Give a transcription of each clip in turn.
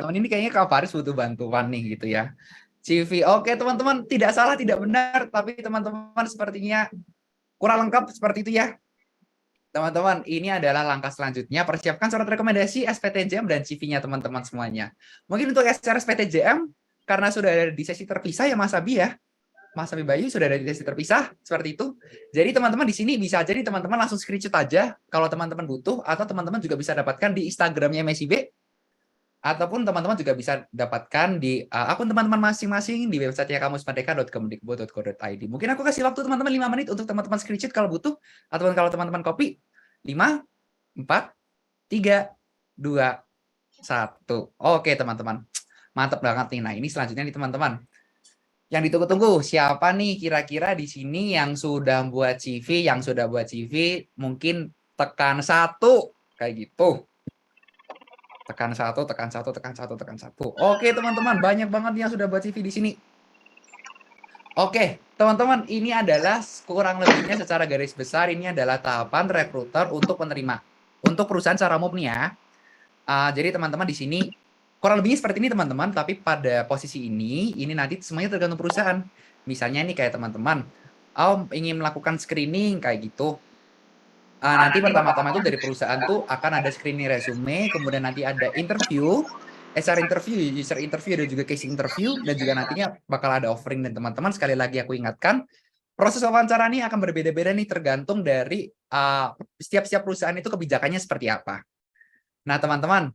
teman-teman. Ini kayaknya Kak Faris butuh bantuan nih gitu ya. CV. Oke, teman-teman, tidak salah, tidak benar, tapi teman-teman sepertinya kurang lengkap seperti itu ya. Teman-teman, ini adalah langkah selanjutnya. Persiapkan surat rekomendasi SPTJM dan CV-nya teman-teman semuanya. Mungkin untuk SPTJM, karena sudah ada di sesi terpisah ya Mas Abi ya. Mas Abi Bayu sudah ada di sesi terpisah, seperti itu. Jadi teman-teman di sini bisa jadi teman-teman langsung screenshot aja kalau teman-teman butuh, atau teman-teman juga bisa dapatkan di Instagramnya MSIB, ataupun teman-teman juga bisa dapatkan di akun teman-teman masing-masing di website kamusmerdeka.kemdikbud.co.id. Mungkin aku kasih waktu teman-teman 5 menit untuk teman-teman screenshot kalau butuh, ataupun kalau teman-teman copy. 5, 4, 3, 2, 1. Oke teman-teman, mantap banget nih. Nah ini selanjutnya nih teman-teman, yang ditunggu-tunggu siapa nih kira-kira di sini yang sudah buat CV, yang sudah buat CV mungkin tekan 1 kayak gitu. Tekan 1, tekan 1, tekan 1, tekan 1. Oke teman-teman, banyak banget yang sudah buat CV di sini. Oke teman-teman, ini adalah kurang lebihnya secara garis besar, ini adalah tahapan rekruter untuk penerima untuk perusahaan secara umum nih ya. Jadi teman-teman di sini kurang lebihnya seperti ini teman-teman, tapi pada posisi ini nanti semuanya tergantung perusahaan. Misalnya nih kayak teman-teman ingin melakukan screening kayak gitu. Nanti pertama-tama itu dari perusahaan tuh akan ada screening resume, kemudian nanti ada interview, HR interview, user interview, dan juga case interview, dan juga nantinya bakal ada offering. Dan teman-teman sekali lagi aku ingatkan, proses wawancara ini akan berbeda-beda nih tergantung dari setiap perusahaan itu kebijakannya seperti apa. Nah teman-teman,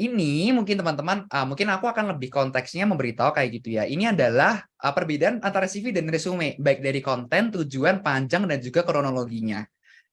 ini mungkin teman-teman, mungkin aku akan lebih konteksnya memberitahu kayak gitu ya. Ini adalah perbedaan antara CV dan resume, baik dari konten, tujuan, panjang, dan juga kronologinya.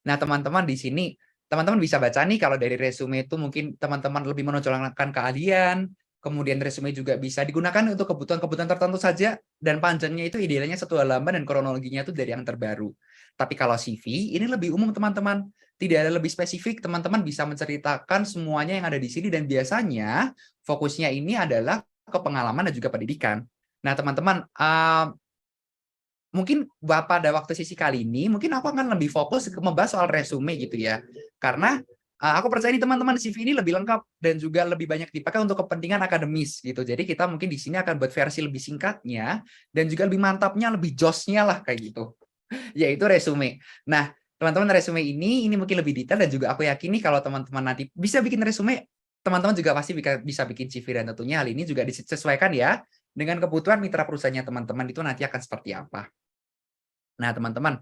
Nah, teman-teman di sini, teman-teman bisa baca nih kalau dari resume itu mungkin teman-teman lebih menonjolkan keahlian, kemudian resume juga bisa digunakan untuk kebutuhan-kebutuhan tertentu saja, dan panjangnya itu idealnya 1 halaman dan kronologinya itu dari yang terbaru. Tapi kalau CV, ini lebih umum teman-teman. Tidak ada lebih spesifik, teman-teman bisa menceritakan semuanya yang ada di sini, dan biasanya fokusnya ini adalah ke pengalaman dan juga pendidikan. Nah, teman-teman, mungkin pada waktu sesi kali ini, mungkin aku akan lebih fokus ke membahas soal resume gitu ya. Karena aku percaya nih teman-teman, CV ini lebih lengkap dan juga lebih banyak dipakai untuk kepentingan akademis gitu. Jadi kita mungkin di sini akan buat versi lebih singkatnya dan juga lebih mantapnya, lebih josnya lah kayak gitu. Yaitu resume. Nah, teman-teman resume ini mungkin lebih detail, dan juga aku yakin nih kalau teman-teman nanti bisa bikin resume, teman-teman juga pasti bisa bikin CV, dan tentunya hal ini juga disesuaikan ya dengan kebutuhan mitra perusahaannya teman-teman itu nanti akan seperti apa. Nah, teman-teman,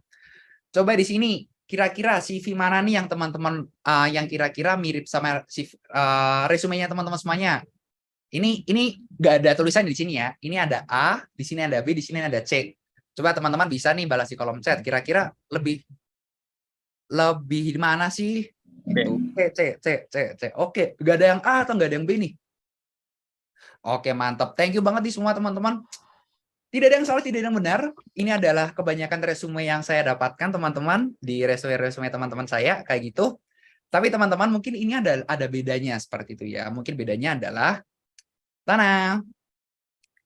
coba di sini kira-kira CV mana nih yang teman-teman yang kira-kira mirip sama resumenya teman-teman semuanya. Ini nggak ada tulisan di sini ya. Ini ada A, di sini ada B, di sini ada C. Coba teman-teman bisa nih balas di kolom chat. Kira-kira lebih di mana sih? Itu C. Oke, nggak ada yang A atau nggak ada yang B nih? Oke, mantap. Thank you banget nih semua teman-teman. Tidak ada yang salah, tidak ada yang benar. Ini adalah kebanyakan resume yang saya dapatkan teman-teman di resume teman-teman saya kayak gitu. Tapi teman-teman mungkin ini ada bedanya seperti itu ya. Mungkin bedanya adalah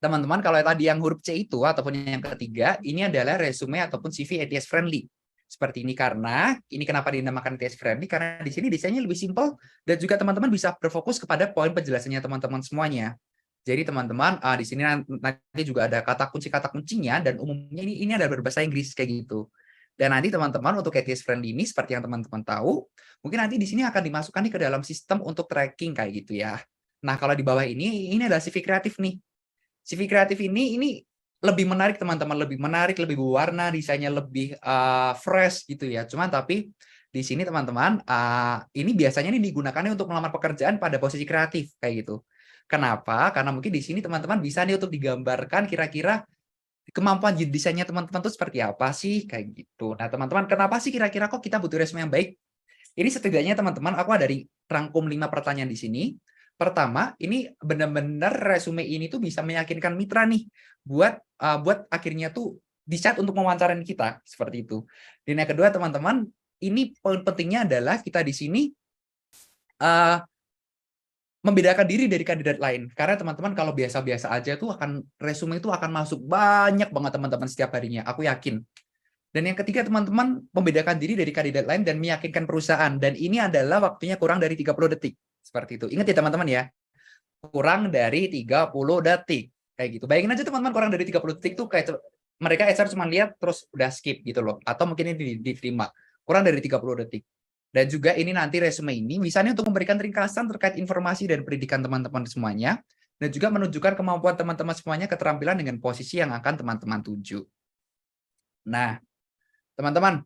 teman-teman kalau tadi yang huruf C itu ataupun yang ketiga, ini adalah resume ataupun CV ATS friendly. Seperti ini, karena ini kenapa dinamakan ATS friendly, karena di sini desainnya lebih simpel dan juga teman-teman bisa berfokus kepada poin penjelasannya teman-teman semuanya. Jadi teman-teman di sini nanti juga ada kata kuncinya, dan umumnya ini ada berbahasa Inggris kayak gitu. Dan nanti teman-teman untuk ATS friendly ini seperti yang teman-teman tahu, mungkin nanti di sini akan dimasukkan nih ke dalam sistem untuk tracking kayak gitu ya. Nah, kalau di bawah ini adalah CV kreatif nih. CV kreatif ini lebih menarik teman-teman, lebih menarik, lebih berwarna, desainnya lebih fresh gitu ya. Cuman tapi di sini teman-teman ini biasanya ini digunakannya untuk melamar pekerjaan pada posisi kreatif kayak gitu. Kenapa? Karena mungkin di sini teman-teman bisa nih untuk digambarkan kira-kira kemampuan desainnya teman-teman tuh seperti apa sih kayak gitu. Nah, teman-teman, kenapa sih kira-kira kok kita butuh resume yang baik? Ini setidaknya teman-teman aku ada rangkum 5 pertanyaan di sini. Pertama, ini benar-benar resume ini tuh bisa meyakinkan mitra nih buat akhirnya tuh di-chat untuk mewawancarain kita seperti itu. Dan yang kedua, teman-teman, ini poin pentingnya adalah kita di sini membedakan diri dari kandidat lain. Karena teman-teman kalau biasa-biasa aja tuh resume itu akan masuk banyak banget teman-teman setiap harinya. Aku yakin. Dan yang ketiga, teman-teman membedakan diri dari kandidat lain dan meyakinkan perusahaan. Dan ini adalah waktunya kurang dari 30 detik. Seperti itu. Ingat ya teman-teman ya. kurang dari 30 detik. Kayak gitu. Bayangin aja teman-teman, kurang dari 30 detik tuh kayak mereka HR cuma lihat terus udah skip gitu loh. Atau mungkin ini diterima. Kurang dari 30 detik. Dan juga ini nanti resume ini misalnya untuk memberikan ringkasan terkait informasi dan pendidikan teman-teman semuanya. Dan juga menunjukkan kemampuan teman-teman semuanya, keterampilan dengan posisi yang akan teman-teman tuju. Nah, teman-teman,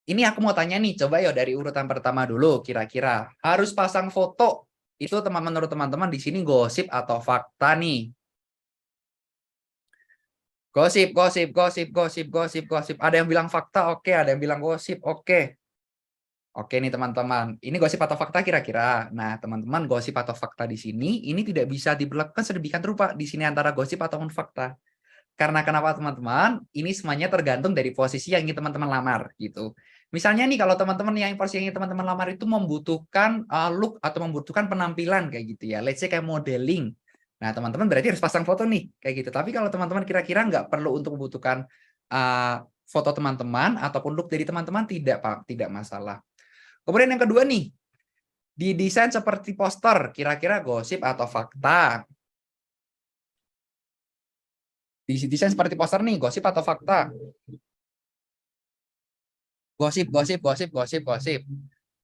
ini aku mau tanya nih, coba ya dari urutan pertama dulu, kira-kira harus pasang foto itu menurut teman-teman di sini gosip atau fakta nih? Gosip, gosip, gosip, gosip, gosip, gosip. Ada yang bilang fakta, oke. Ada yang bilang gosip, oke. Oke nih teman-teman, ini gosip atau fakta kira-kira. Nah teman-teman, gosip atau fakta di sini, ini tidak bisa diberlakukan sedemikian rupa di sini antara gosip ataupun fakta. Karena kenapa teman-teman? Ini semuanya tergantung dari posisi yang ingin teman-teman lamar gitu. Misalnya nih kalau teman-teman yang posisi yang ingin teman-teman lamar itu membutuhkan look atau membutuhkan penampilan kayak gitu ya. Let's say kayak modeling. Nah, teman-teman berarti harus pasang foto nih kayak gitu. Tapi kalau teman-teman kira-kira nggak perlu untuk membutuhkan foto teman-teman ataupun look dari teman-teman, tidak Pak, tidak masalah. Kemudian yang kedua nih, didesain seperti poster, kira-kira gosip atau fakta? Desain seperti poster nih, gosip atau fakta? Gosip, gosip, gosip, gosip, gosip.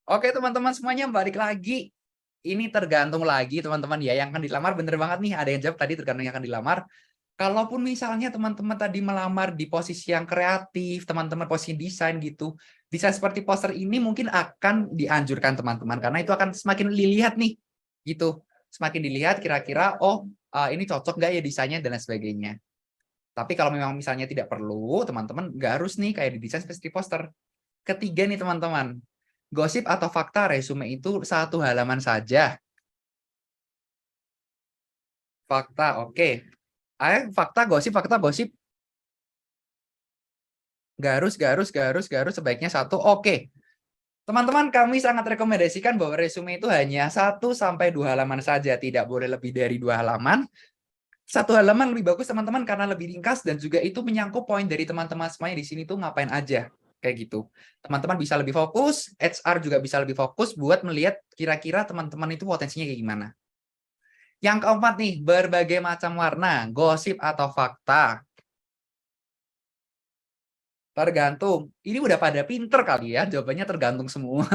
Oke teman-teman semuanya, balik lagi. Ini tergantung lagi teman-teman ya, yang akan dilamar bener banget nih. Ada yang jawab tadi tergantung yang akan dilamar. Kalaupun misalnya teman-teman tadi melamar di posisi yang kreatif, teman-teman posisi desain gitu, desain seperti poster ini mungkin akan dianjurkan teman-teman, karena itu akan semakin dilihat nih, gitu. Semakin dilihat kira-kira, oh ini cocok nggak ya desainnya dan lain sebagainya. Tapi kalau memang misalnya tidak perlu, teman-teman nggak harus nih kayak didesain seperti poster. Ketiga nih teman-teman, gosip atau fakta resume itu satu halaman saja. Fakta, oke. Fakta, gosip, fakta, gosip. Garus, garus, garus, garus, sebaiknya satu. Oke. Teman-teman, kami sangat rekomendasikan bahwa resume itu hanya 1-2 halaman saja. Tidak boleh lebih dari 2 halaman. 1 halaman lebih bagus teman-teman karena lebih ringkas dan juga itu menyangkut poin dari teman-teman semuanya di sini tuh ngapain aja. Kayak gitu. Teman-teman bisa lebih fokus, HR juga bisa lebih fokus buat melihat kira-kira teman-teman itu potensinya kayak gimana. Yang keempat nih, berbagai macam warna, gosip atau fakta. Tergantung. Ini udah pada pinter kali ya, jawabannya tergantung semua.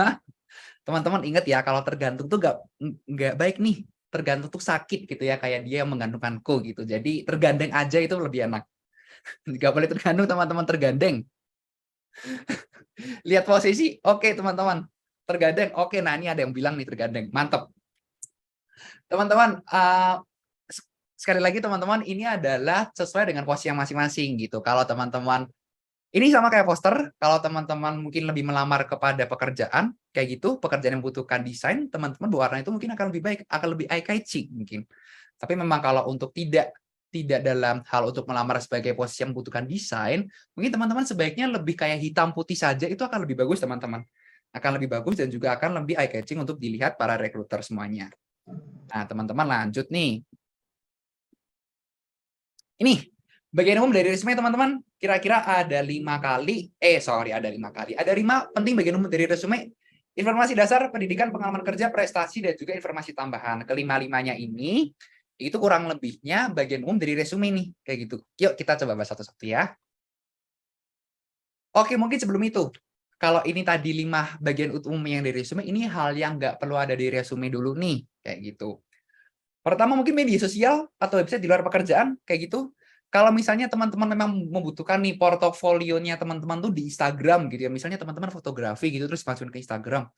Teman-teman ingat ya, kalau tergantung tuh nggak baik nih. Tergantung tuh sakit gitu ya, kayak dia yang menggantungkanku gitu. Jadi tergandeng aja itu lebih enak. Nggak boleh tergantung teman-teman, tergandeng. Lihat posisi, oke teman-teman. Tergandeng, oke. Nah ini ada yang bilang nih tergandeng, mantep. Teman-teman, sekali lagi teman-teman, ini adalah sesuai dengan posisi yang masing-masing gitu. Kalau teman-teman ini sama kayak poster, kalau teman-teman mungkin lebih melamar kepada pekerjaan, kayak gitu, pekerjaan yang membutuhkan desain, teman-teman berwarna itu mungkin akan lebih baik, akan lebih eye-catching mungkin. Tapi memang kalau untuk tidak dalam hal untuk melamar sebagai posisi yang membutuhkan desain, mungkin teman-teman sebaiknya lebih kayak hitam putih saja, itu akan lebih bagus teman-teman. Akan lebih bagus dan juga akan lebih eye-catching untuk dilihat para rekruter semuanya. Nah, teman-teman lanjut nih. Ini bagian umum dari resume teman-teman, kira-kira ada 5 kali, ada 5 kali. Ada 5 penting bagian umum dari resume. Informasi dasar, pendidikan, pengalaman kerja, prestasi, dan juga informasi tambahan. Kelima-limanya ini, itu kurang lebihnya bagian umum dari resume nih. Kayak gitu. Yuk kita coba bahas satu-satu ya. Oke, mungkin sebelum itu. Kalau ini tadi 5 bagian umum yang dari resume, ini hal yang nggak perlu ada di resume dulu nih. Kayak gitu. Pertama mungkin media sosial atau website di luar pekerjaan, kayak gitu. Kalau misalnya teman-teman memang membutuhkan nih portofolionya teman-teman tuh di Instagram gitu ya. Misalnya teman-teman fotografi gitu terus masukin ke Instagram.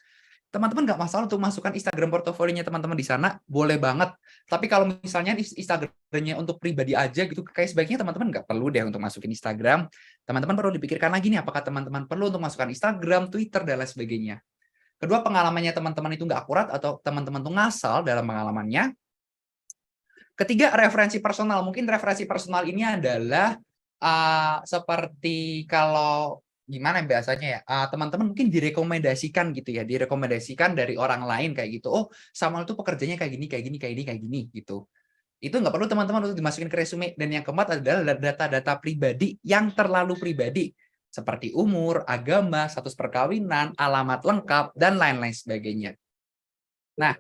Teman-teman nggak masalah untuk masukkan Instagram portofolionya teman-teman di sana, boleh banget. Tapi kalau misalnya Instagramnya untuk pribadi aja gitu, kayak sebaiknya teman-teman nggak perlu deh untuk masukin Instagram. Teman-teman perlu dipikirkan lagi nih, apakah teman-teman perlu untuk masukkan Instagram, Twitter, dan lain sebagainya. Kedua, pengalamannya teman-teman itu nggak akurat atau teman-teman tuh ngasal dalam pengalamannya. Ketiga, referensi personal. Mungkin referensi personal ini adalah seperti kalau gimana biasanya ya, teman-teman mungkin direkomendasikan gitu ya, direkomendasikan dari orang lain kayak gitu. Oh, Samuel tuh pekerjaannya kayak gini, kayak gini, kayak ini, kayak gini gitu. Itu nggak perlu teman-teman untuk dimasukin ke resume. Dan yang keempat adalah data-data pribadi yang terlalu pribadi. Seperti umur, agama, status perkawinan, alamat lengkap, dan lain-lain sebagainya. Nah,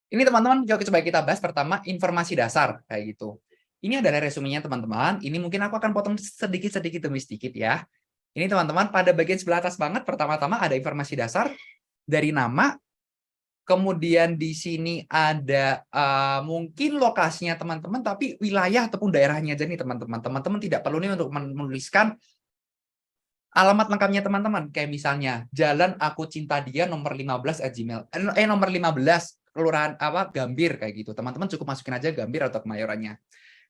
Ini teman-teman coba kita bahas pertama informasi dasar kayak gitu. Ini adalah resumenya teman-teman. Ini mungkin aku akan potong sedikit demi sedikit ya. Ini teman-teman pada bagian sebelah atas banget pertama-tama ada informasi dasar dari nama. Kemudian di sini ada mungkin lokasinya teman-teman, tapi wilayah ataupun daerahnya aja nih teman-teman. Teman-teman tidak perlu nih untuk menuliskan alamat lengkapnya teman-teman. Kayak misalnya Jalan Aku Cinta Dia nomor 15 @gmail. Nomor 15 kelurahan apa Gambir kayak gitu. Teman-teman cukup masukin aja Gambir atau Kemayorannya.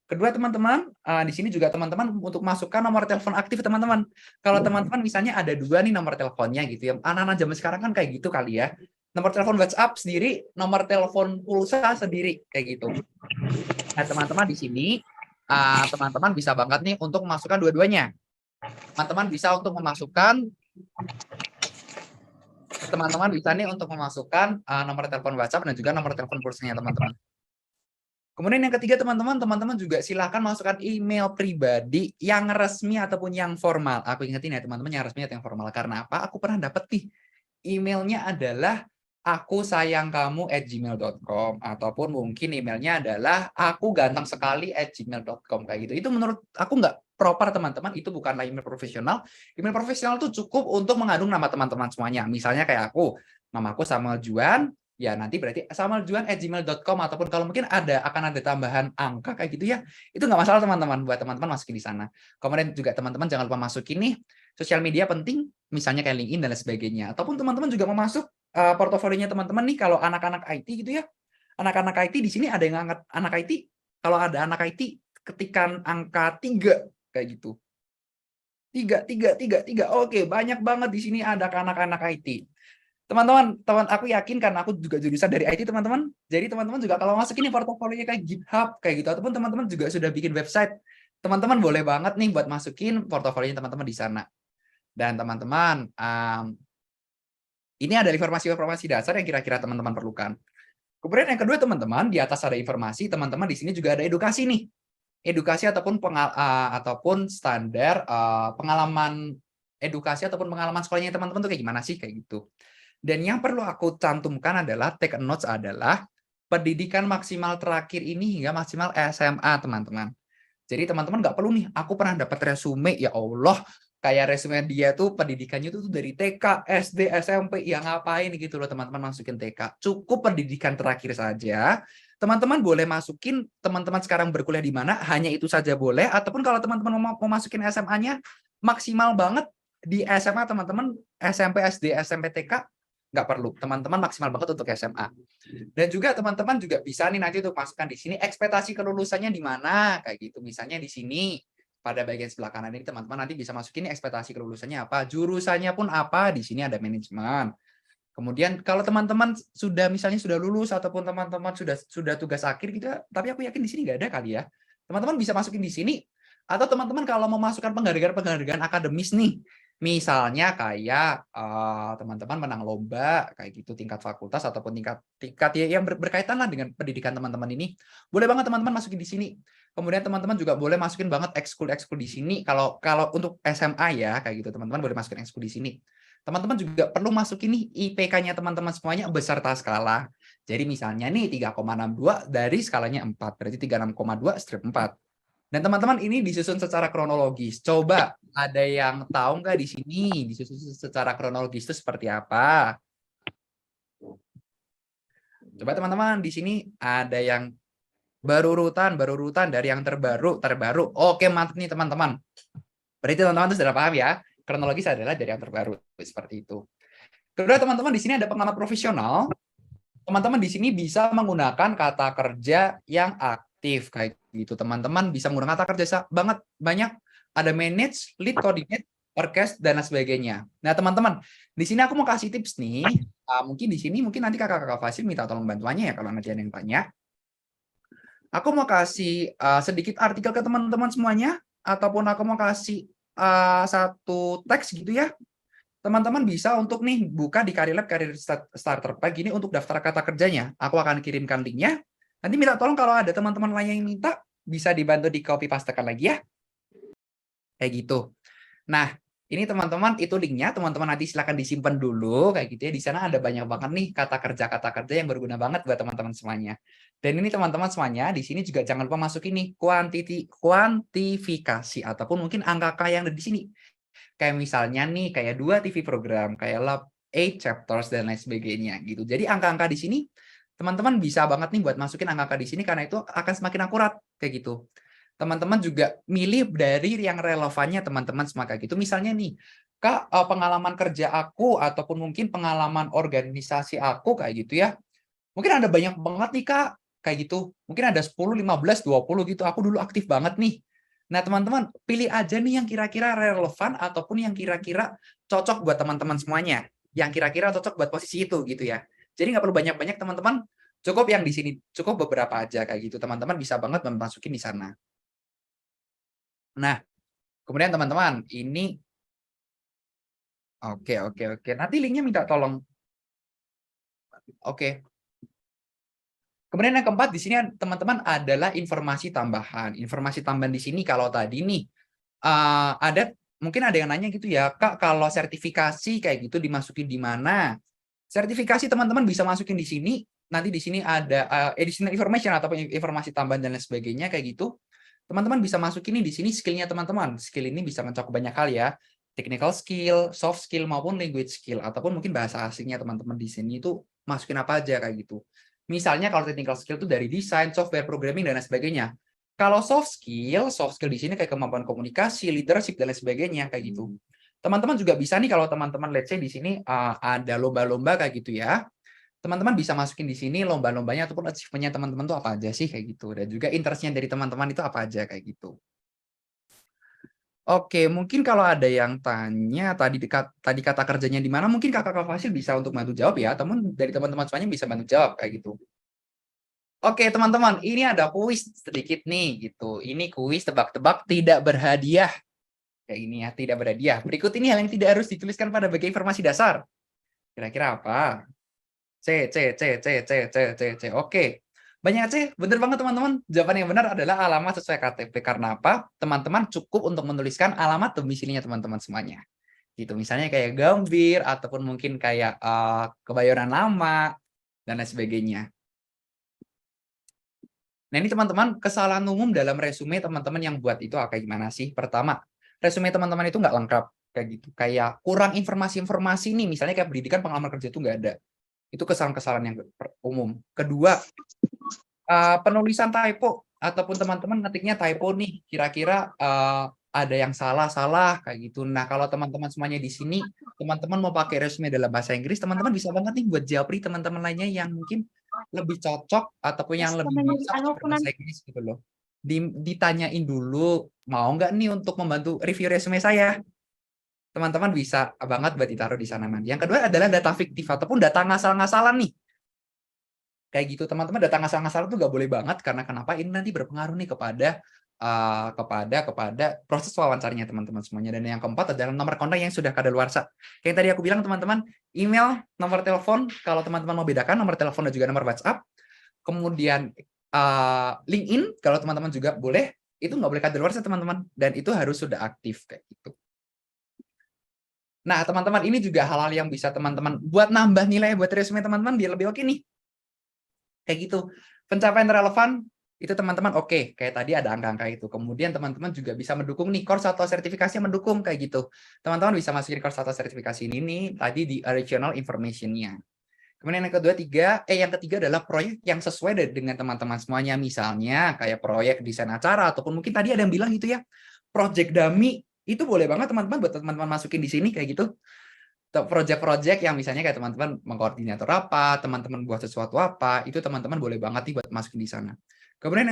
Kedua teman-teman, di sini juga teman-teman untuk masukkan nomor telepon aktif teman-teman. Kalau teman-teman misalnya ada 2 nih nomor teleponnya gitu ya. Anak-anak zaman sekarang kan kayak gitu kali ya. Nomor telepon WhatsApp sendiri, nomor telepon pulsa sendiri kayak gitu. Nah, teman-teman di sini teman-teman bisa banget nih untuk memasukkan dua-duanya. Teman-teman bisa untuk memasukkan nomor telepon WhatsApp dan juga nomor telepon pulsanya teman-teman. Kemudian yang ketiga teman-teman juga silahkan masukkan email pribadi yang resmi ataupun yang formal. Aku ingetin ya teman-teman, yang resmi atau yang formal. Karena apa? Aku pernah dapet nih emailnya adalah akusayangkamu@gmail.com ataupun mungkin emailnya adalah akugantengsekali@gmail.com kayak gitu. Itu menurut aku nggak proper teman-teman. Itu bukanlah email profesional. Email profesional itu cukup untuk mengandung nama teman-teman semuanya. Misalnya kayak aku, namaku Samuel Juan. Ya nanti berarti samueljuan@gmail.com ataupun kalau mungkin akan ada tambahan angka kayak gitu ya. Itu nggak masalah teman-teman, buat teman-teman masukin di sana. Kemudian juga teman-teman jangan lupa masukin nih sosial media penting, misalnya kayak LinkedIn dan lain sebagainya. Ataupun teman-teman juga mau masuk portofolionya teman-teman nih kalau anak-anak IT gitu ya. Anak-anak IT di sini ada yang angkat anak IT. Kalau ada anak IT ketikan angka 3 kayak gitu. 3. Oke, banyak banget di sini ada anak-anak IT. Teman-teman, aku yakin karena aku juga jurusan dari IT, teman-teman. Jadi teman-teman juga kalau masukin portofolionya kayak GitHub kayak gitu ataupun teman-teman juga sudah bikin website, teman-teman boleh banget nih buat masukin portofolionya teman-teman di sana. Dan teman-teman, ini ada informasi-informasi dasar yang kira-kira teman-teman perlukan. Kemudian yang kedua teman-teman, di atas ada informasi, teman-teman di sini juga ada edukasi nih. Edukasi ataupun standar pengalaman edukasi ataupun pengalaman sekolahnya teman-teman tuh kayak gimana sih kayak gitu. Dan yang perlu aku cantumkan adalah take notes adalah pendidikan maksimal terakhir ini hingga maksimal SMA teman-teman. Jadi teman-teman nggak perlu nih, aku pernah dapat resume, ya Allah, kayak resume dia tuh pendidikannya tuh dari TK, SD, SMP, ya ngapain gitu loh teman-teman masukin TK. Cukup pendidikan terakhir saja. Teman-teman boleh masukin teman-teman sekarang berkuliah di mana, hanya itu saja boleh. Ataupun kalau teman-teman mau masukin SMA-nya, maksimal banget di SMA teman-teman, SMP, SD, SMP, TK, nggak perlu. Teman-teman maksimal banget untuk SMA. Dan juga teman-teman juga bisa nih nanti untuk masukkan di sini ekspektasi kelulusannya di mana kayak gitu. Misalnya di sini pada bagian sebelah kanan ini teman-teman nanti bisa masukin nih ekspektasi kelulusannya apa, jurusannya pun apa, di sini ada manajemen. Kemudian kalau teman-teman sudah misalnya sudah lulus ataupun teman-teman sudah tugas akhir gitu, tapi aku yakin di sini nggak ada kali ya. Teman-teman bisa masukin di sini atau teman-teman kalau mau masukkan penghargaan-penghargaan akademis nih, misalnya kayak teman-teman menang lomba kayak gitu tingkat fakultas ataupun tingkat ya yang berkaitan lah dengan pendidikan teman-teman ini, boleh banget teman-teman masukin di sini. Kemudian teman-teman juga boleh masukin banget ekskul di sini. Kalau untuk SMA ya kayak gitu teman-teman boleh masukin ekskul di sini. Teman-teman juga perlu masukin nih IPK-nya teman-teman semuanya beserta skala. Jadi misalnya nih 3,62 dari skalanya 4, berarti 36,2 strip 4. Dan teman-teman ini disusun secara kronologis. Coba ada yang tahu nggak di sini disusun secara kronologis itu seperti apa? Coba teman-teman di sini ada yang berurutan dari yang terbaru. Oke, mantap nih teman-teman. Berarti teman-teman sudah paham ya. Kronologis adalah dari yang terbaru seperti itu. Kedua teman-teman di sini ada pengamat profesional. Teman-teman di sini bisa menggunakan kata kerja yang aktif kayak gitu. Teman-teman bisa menggunakan kata kerja banget banyak. Ada manage, lead, coordinate, orkest dan lain sebagainya. Nah, teman-teman, di sini aku mau kasih tips nih. Mungkin di sini mungkin nanti kakak-kakak Fasil minta tolong bantuannya ya kalau nanti ada yang tanya. Aku mau kasih sedikit artikel ke teman-teman semuanya ataupun aku mau kasih satu teks gitu ya. Teman-teman bisa untuk nih buka di Karir Lab Career Starter Pack ini untuk daftar kata kerjanya. Aku akan kirimkan linknya. Nanti minta tolong kalau ada teman-teman lain yang minta bisa dibantu di copy pastekan lagi ya. Kayak gitu. Nah, Ini teman-teman itu linknya, teman-teman nanti silakan disimpan dulu kayak gitu ya. Di sana ada banyak banget nih kata kerja yang berguna banget buat teman-teman semuanya. Dan ini teman-teman semuanya di sini juga jangan lupa masukin nih kuantifikasi ataupun mungkin angka yang ada di sini. Kayak misalnya nih kayak 2 TV program, kayak lab 8 chapters dan lain sebagainya gitu. Jadi angka-angka di sini teman-teman bisa banget nih buat masukin angka-angka di sini karena itu akan semakin akurat kayak gitu. Teman-teman juga milih dari yang relevannya teman-teman semua kayak gitu. Misalnya nih, Kak, pengalaman kerja aku ataupun mungkin pengalaman organisasi aku kayak gitu ya. Mungkin ada banyak banget nih, Kak, kayak gitu. Mungkin ada 10, 15, 20 gitu. Aku dulu aktif banget nih. Nah, teman-teman pilih aja nih yang kira-kira relevan ataupun yang kira-kira cocok buat teman-teman semuanya. Yang kira-kira cocok buat posisi itu gitu ya. Jadi nggak perlu banyak-banyak teman-teman. Cukup yang di sini, cukup beberapa aja kayak gitu. Teman-teman bisa banget memasukin di sana. Nah, kemudian teman-teman, ini oke. Nanti linknya minta tolong. Oke. Kemudian yang keempat di sini teman-teman adalah informasi tambahan. Informasi tambahan di sini kalau tadi nih ada mungkin ada yang nanya gitu ya, Kak, kalau sertifikasi kayak gitu dimasukin di mana? Sertifikasi teman-teman bisa masukin di sini. Nanti di sini ada additional information ataupun informasi tambahan dan lain sebagainya kayak gitu. Teman-teman bisa masukin ini di sini skillnya teman-teman. Skill ini bisa mencakup banyak hal ya. Technical skill, soft skill maupun language skill ataupun mungkin bahasa asingnya teman-teman di sini itu masukin apa aja kayak gitu. Misalnya kalau technical skill itu dari desain, software, programming dan lain sebagainya. Kalau soft skill di sini kayak kemampuan komunikasi, leadership dan lain sebagainya kayak gitu. Teman-teman juga bisa nih kalau teman-teman let's say di sini ada lomba-lomba kayak gitu ya. Teman-teman bisa masukin di sini lomba-lombanya ataupun achievement-nya teman-teman tuh apa aja sih kayak gitu. Dan juga interest-nya dari teman-teman itu apa aja kayak gitu. Oke, mungkin kalau ada yang tanya tadi kata kerjanya di mana, mungkin Kakak Fasil bisa untuk bantu jawab ya, teman dari teman-teman semuanya bisa bantu jawab kayak gitu. Oke, teman-teman, ini ada kuis sedikit nih gitu. Ini kuis tebak-tebak tidak berhadiah. Kayak ini ya, tidak berhadiah. Berikut ini hal yang tidak harus dituliskan pada bagian informasi dasar. Kira-kira apa? C. Oke. Banyak C, bener banget teman-teman. Jawaban yang benar adalah alamat sesuai KTP. Karena apa? Teman-teman cukup untuk menuliskan alamat domisilinya teman-teman semuanya. Gitu, misalnya kayak Gambir, ataupun mungkin kayak Kebayoran Lama, dan lain sebagainya. Nah, ini teman-teman, kesalahan umum dalam resume teman-teman yang buat itu kayak gimana sih? Pertama, resume teman-teman itu nggak lengkap. Kayak gitu. Kayak kurang informasi-informasi nih, misalnya kayak pendidikan pengalaman kerja itu nggak ada. Itu kesalahan-kesalahan yang umum. Kedua, penulisan typo ataupun teman-teman ngetiknya typo nih, kira-kira ada yang salah-salah kayak gitu. Nah, kalau teman-teman semuanya di sini, teman-teman mau pakai resume dalam bahasa Inggris, teman-teman bisa banget nih buat japri teman-teman lainnya yang mungkin lebih cocok ataupun yang lebih bisa bahasa Inggris gitu loh. Ditanyain dulu, mau nggak nih untuk membantu review resume saya? Teman-teman bisa banget buat ditaruh di sana nanti. Yang kedua adalah data fiktif ataupun data ngasal-ngasalan nih. Kayak gitu teman-teman, data ngasal-ngasalan tuh nggak boleh banget karena kenapa? Ini nanti berpengaruh nih kepada proses wawancaranya teman-teman semuanya. Dan yang keempat adalah nomor kontak yang sudah kadaluarsa. Kayak yang tadi aku bilang teman-teman, email, nomor telepon kalau teman-teman mau bedakan nomor telepon dan juga nomor WhatsApp. Kemudian LinkedIn kalau teman-teman juga boleh, itu nggak boleh kadaluarsa teman-teman, dan itu harus sudah aktif kayak gitu. Nah, teman-teman, ini juga hal-hal yang bisa teman-teman buat nambah nilai buat resume teman-teman biar lebih oke nih. Kayak gitu. Pencapaian relevan itu teman-teman oke, kayak tadi ada angka-angka itu. Kemudian teman-teman juga bisa mendukung nih course atau sertifikasi yang mendukung kayak gitu. Teman-teman bisa masukin course atau sertifikasi ini nih tadi di original information-nya. Kemudian yang ketiga adalah proyek yang sesuai dengan teman-teman semuanya. Misalnya kayak proyek desain acara ataupun mungkin tadi ada yang bilang gitu ya, project dummy itu boleh banget teman-teman buat teman-teman masukin di sini kayak gitu. Project-project yang misalnya kayak teman-teman mengkoordinator apa, teman-teman buat sesuatu apa, itu teman-teman boleh banget nih buat masukin di sana. Kemudian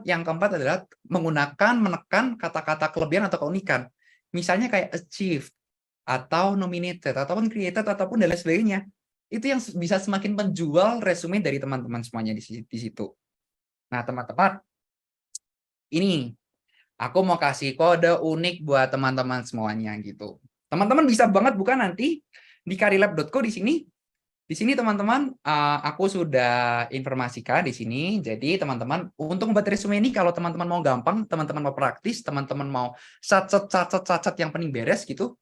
yang keempat adalah menekan kata-kata kelebihan atau keunikan. Misalnya kayak achieve, atau nominated, ataupun created, ataupun dan lain sebagainya. Itu yang bisa semakin menjual resume dari teman-teman semuanya di situ. Nah, teman-teman, ini aku mau kasih kode unik buat teman-teman semuanya gitu. Teman-teman bisa banget buka nanti di karilab.co di sini. Di sini teman-teman, aku sudah informasikan di sini. Jadi teman-teman, untuk membuat resume ini kalau teman-teman mau gampang, teman-teman mau praktis, teman-teman mau cacat yang penting beres gitu,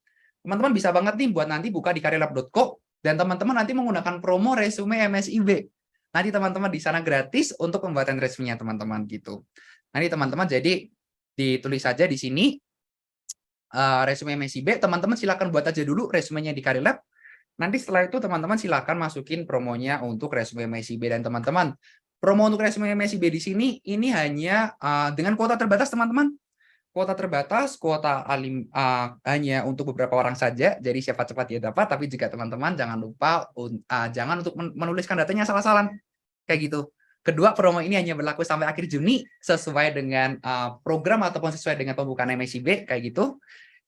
teman-teman bisa banget nih buat nanti buka di karirlab.co dan teman-teman nanti menggunakan promo resume MSIB. Nanti teman-teman di sana gratis untuk pembuatan resumenya teman-teman gitu. Nanti teman-teman jadi ditulis saja di sini resume MSIB, teman-teman silakan buat aja dulu resumenya di Karirlab. Nanti setelah itu teman-teman silakan masukin promonya untuk resume MSIB dan teman-teman. Promo untuk resume MSIB di sini ini hanya dengan kuota terbatas teman-teman. Kuota terbatas, hanya untuk beberapa orang saja. Jadi siapa cepat dia dapat. Tapi juga teman-teman jangan lupa jangan untuk menuliskan datanya salah-salah kayak gitu. Kedua, promo ini hanya berlaku sampai akhir Juni sesuai dengan program ataupun sesuai dengan pembukaan MSIB kayak gitu.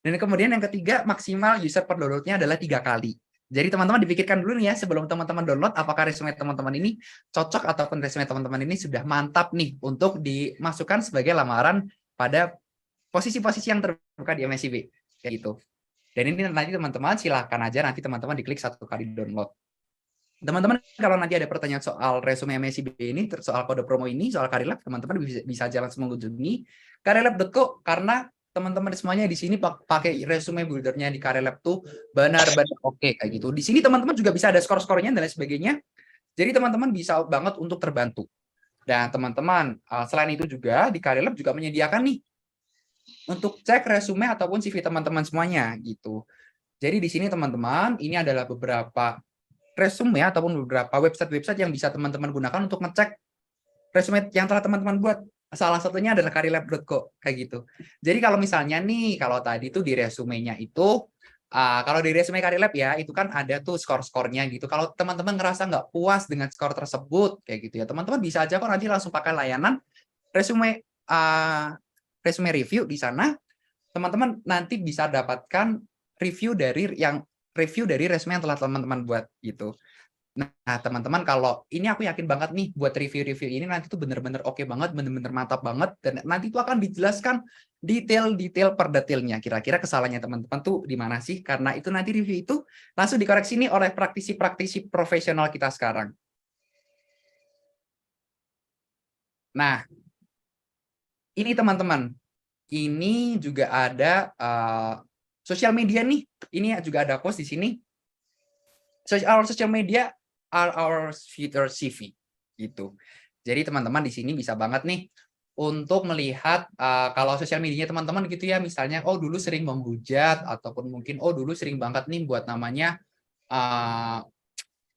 Dan kemudian yang ketiga, maksimal user per downloadnya adalah 3 kali. Jadi teman-teman dipikirkan dulu nih ya sebelum teman-teman download apakah resume teman-teman ini cocok ataupun resume teman-teman ini sudah mantap nih untuk dimasukkan sebagai lamaran pada posisi-posisi yang terbuka di MSIB kayak gitu. Dan ini nanti teman-teman silahkan aja nanti teman-teman diklik 1 kali download. Teman-teman kalau nanti ada pertanyaan soal resume MSIB ini, soal kode promo ini, soal Karirlab, teman-teman bisa aja langsung mengunjungi karirlab.co karena teman-teman semuanya di sini pakai resume buildernya di Karirlab tuh benar-benar oke kayak gitu. Di sini teman-teman juga bisa ada skor-skornya dan lain sebagainya. Jadi teman-teman bisa banget untuk terbantu. Dan teman-teman selain itu juga di Karirlab juga menyediakan nih untuk cek resume ataupun CV teman-teman semuanya gitu. Jadi di sini teman-teman ini adalah beberapa resume ataupun beberapa website-website yang bisa teman-teman gunakan untuk ngecek resume yang telah teman-teman buat. Salah satunya adalah karirlab.co kayak gitu. Jadi kalau misalnya nih, kalau tadi tuh di resumenya itu, kalau di resume Karirlab ya, itu kan ada tuh skor-skornya gitu. Kalau teman-teman ngerasa nggak puas dengan skor tersebut, kayak gitu ya, teman-teman bisa aja kok nanti langsung pakai layanan resume resume review di sana. Teman-teman nanti bisa dapatkan review dari resume yang telah teman-teman buat gitu. Nah, teman-teman kalau ini aku yakin banget nih buat review-review ini nanti tuh bener-bener oke banget, bener-bener mantap banget dan nanti itu akan dijelaskan detail-detail per detailnya. Kira-kira kesalahannya teman-teman tuh di mana sih? Karena itu nanti review itu langsung dikoreksi nih oleh praktisi-praktisi profesional kita sekarang. Nah, ini teman-teman, ini juga ada sosial media nih. Ini juga ada post di sini. Our social media are our future CV gitu. Jadi teman-teman di sini bisa banget nih untuk melihat kalau sosial medianya teman-teman gitu ya, misalnya oh dulu sering menghujat ataupun mungkin oh dulu sering banget nih buat namanya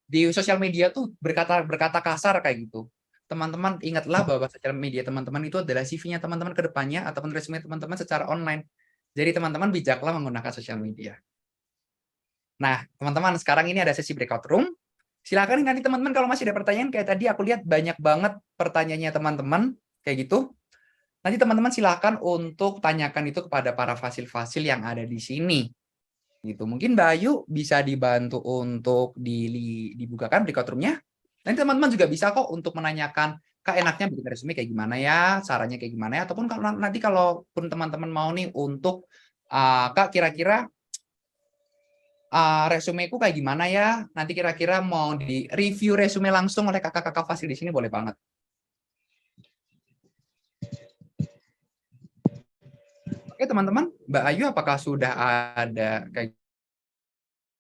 di sosial media tuh berkata kasar kayak gitu. Teman-teman ingatlah bahwa sosial media teman-teman itu adalah CV-nya teman-teman ke depannya ataupun resume teman-teman secara online. Jadi teman-teman bijaklah menggunakan sosial media. Nah, teman-teman, sekarang ini ada sesi breakout room. Silakan nanti teman-teman kalau masih ada pertanyaan, kayak tadi aku lihat banyak banget pertanyaannya teman-teman, kayak gitu. Nanti teman-teman silakan untuk tanyakan itu kepada para fasil-fasil yang ada di sini. Gitu. Mungkin Mbak Ayu bisa dibantu untuk dibukakan breakout room-nya. Nanti teman-teman juga bisa kok untuk menanyakan, Kak enaknya bikin resume kayak gimana ya, caranya kayak gimana ya, ataupun kalau nanti kalaupun teman-teman mau nih untuk, Kak kira-kira resumeku kayak gimana ya? Nanti kira-kira mau di-review resume langsung oleh kakak-kakak fasil di sini boleh banget. Oke teman-teman, Mbak Ayu apakah sudah ada kayak